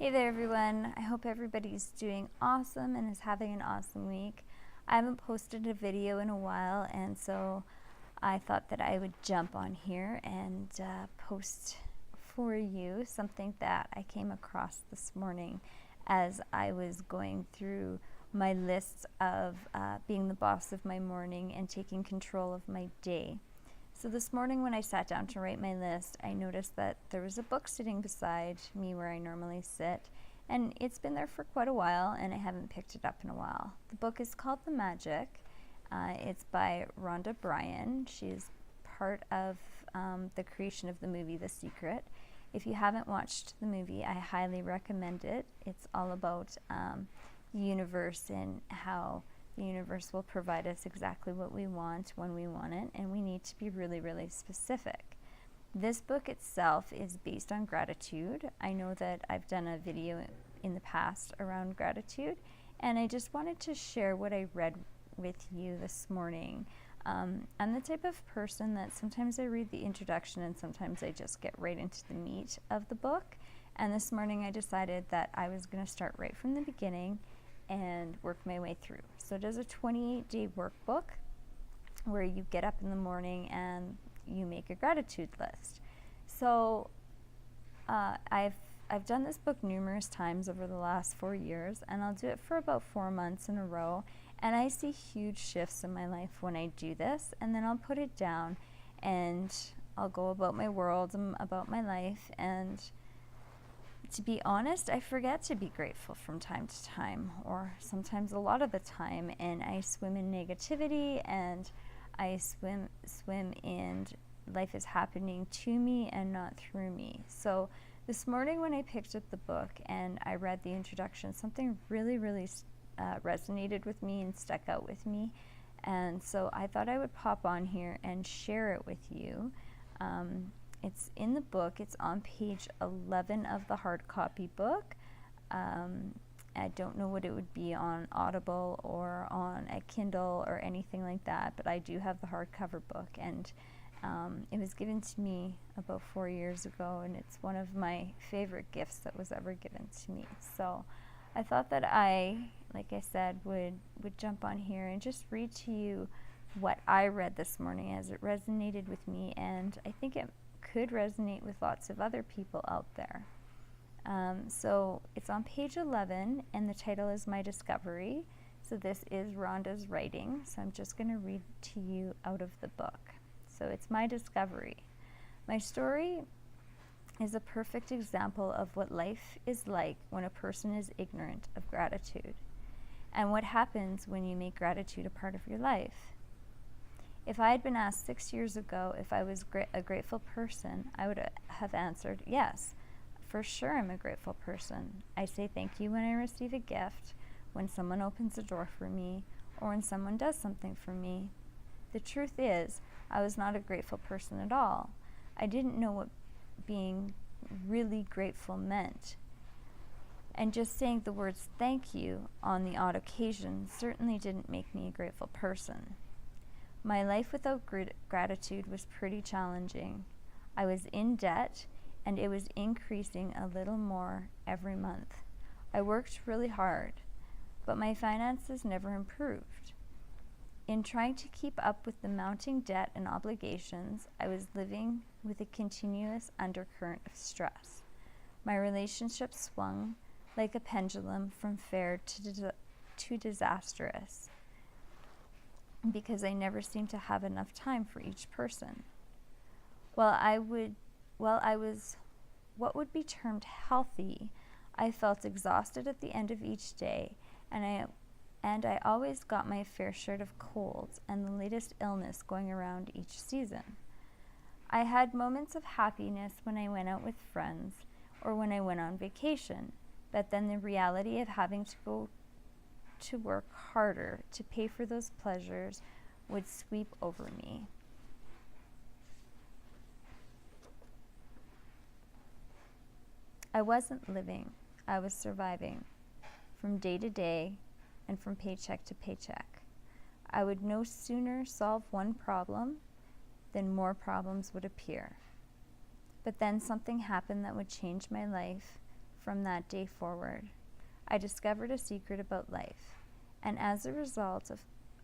Hey there everyone, I hope everybody's doing awesome and is having an awesome week. I haven't posted a video in a while, and so I thought that I would jump on here and post for you something that I came across this morning as I was going through my list of being the boss of my morning and taking control of my day. So this morning when I sat down to write my list, I noticed that there was a book sitting beside me where I normally sit, and it's been there for quite a while and I haven't picked it up in a while. The book is called The Magic. It's by Rhonda Byrne. She's part of the creation of the movie The Secret. If you haven't watched the movie, I highly recommend it. It's all about the universe and how the universe will provide us exactly what we want when we want it, and we need to be really, really specific. This book itself is based on gratitude. I know that I've done a video in the past around gratitude, and I just wanted to share what I read with you this morning. I'm the type of person that sometimes I read the introduction and sometimes I just get right into the meat of the book. And this morning I decided that I was going to start right from the beginning and work my way through. So it is a 28-day workbook where you get up in the morning and you make a gratitude list. So I've done this book numerous times over the last 4 years, and I'll do it for about 4 months in a row, and I see huge shifts in my life when I do this, and then I'll put it down and I'll go about my world and about my life, and to be honest, I forget to be grateful from time to time, or sometimes a lot of the time, and I swim in negativity, and I swim in life is happening to me and not through me. So this morning when I picked up the book and I read the introduction, something really, really resonated with me and stuck out with me, and so I thought I would pop on here and share it with you. It's in the book. It's on page 11 of the hard copy book. I don't know what it would be on Audible or on a Kindle or anything like that, but I do have the hardcover book, and it was given to me about 4 years ago, and it's one of my favorite gifts that was ever given to me. So I thought that I, like I said, would jump on here and just read to you what I read this morning as it resonated with me, and I think it could resonate with lots of other people out there. So it's on page 11, and the title is My Discovery. So this is Rhonda's writing, so I'm just going to read to you out of the book. So it's My Discovery. My story is a perfect example of what life is like when a person is ignorant of gratitude, and what happens when you make gratitude a part of your life. If I had been asked 6 years ago if I was a grateful person, I would have answered, yes, for sure I'm a grateful person. I say thank you when I receive a gift, when someone opens a door for me, or when someone does something for me. The truth is, I was not a grateful person at all. I didn't know what being really grateful meant. And just saying the words thank you on the odd occasion certainly didn't make me a grateful person. My life without gratitude was pretty challenging. I was in debt, and it was increasing a little more every month. I worked really hard, but my finances never improved. In trying to keep up with the mounting debt and obligations, I was living with a continuous undercurrent of stress. My relationships swung like a pendulum from fair to disastrous, because I never seemed to have enough time for each person. While I was what would be termed healthy, I felt exhausted at the end of each day, and I always got my fair share of colds and the latest illness going around each season. I had moments of happiness when I went out with friends or when I went on vacation, but then the reality of having to go to work harder to pay for those pleasures would sweep over me. I wasn't living, I was surviving, from day to day and from paycheck to paycheck. I would no sooner solve one problem than more problems would appear. But then something happened that would change my life from that day forward. I discovered a secret about life, and as a result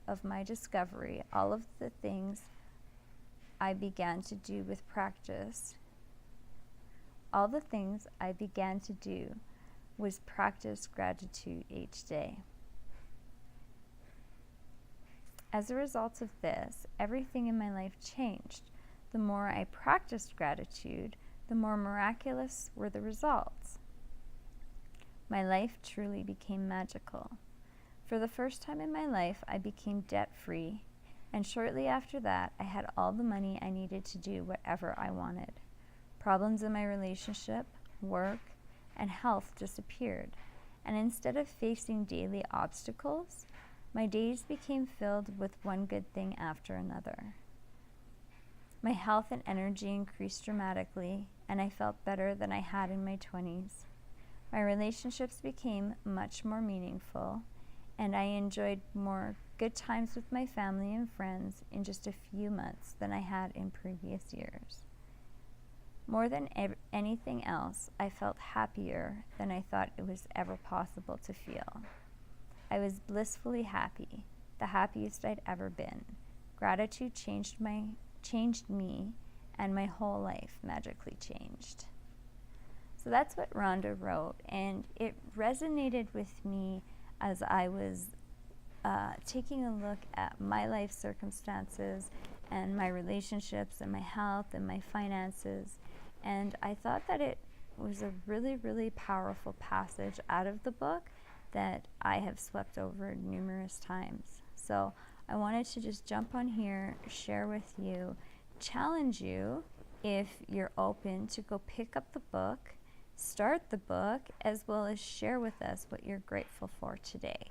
of my discovery, all of the things I began to do with practice, all the things I began to do was practice gratitude each day. As a result of this, everything in my life changed. The more I practiced gratitude, the more miraculous were the results. My life truly became magical. For the first time in my life, I became debt-free, and shortly after that, I had all the money I needed to do whatever I wanted. Problems in my relationship, work, and health disappeared, and instead of facing daily obstacles, my days became filled with one good thing after another. My health and energy increased dramatically, and I felt better than I had in my 20s. My relationships became much more meaningful, and I enjoyed more good times with my family and friends in just a few months than I had in previous years. More than anything else, I felt happier than I thought it was ever possible to feel. I was blissfully happy, the happiest I'd ever been. Gratitude changed me, and my whole life magically changed. So that's what Rhonda wrote, and it resonated with me as I was taking a look at my life circumstances and my relationships and my health and my finances, and I thought that it was a really, really powerful passage out of the book that I have swept over numerous times. So I wanted to just jump on here, share with you, challenge you if you're open to go pick up the book, start the book, as well as share with us what you're grateful for today.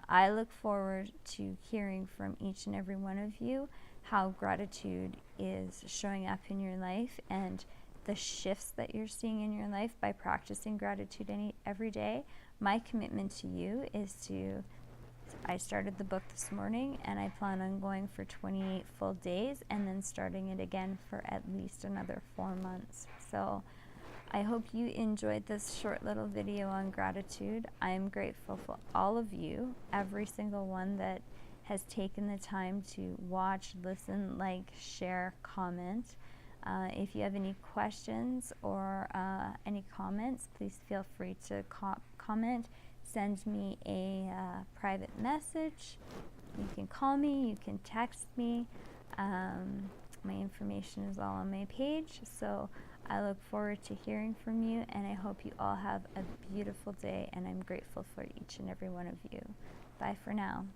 I look forward to hearing from each and every one of you how gratitude is showing up in your life and the shifts that you're seeing in your life by practicing gratitude every day. My commitment to you is I started the book this morning, and I plan on going for 28 full days and then starting it again for at least another 4 months. So I hope you enjoyed this short little video on gratitude. I am grateful for all of you, every single one that has taken the time to watch, listen, like, share, comment. If you have any questions or any comments, please feel free to comment. Send me a private message. You can call me, you can text me. My information is all on my page, so I look forward to hearing from you, and I hope you all have a beautiful day, and I'm grateful for each and every one of you. Bye for now.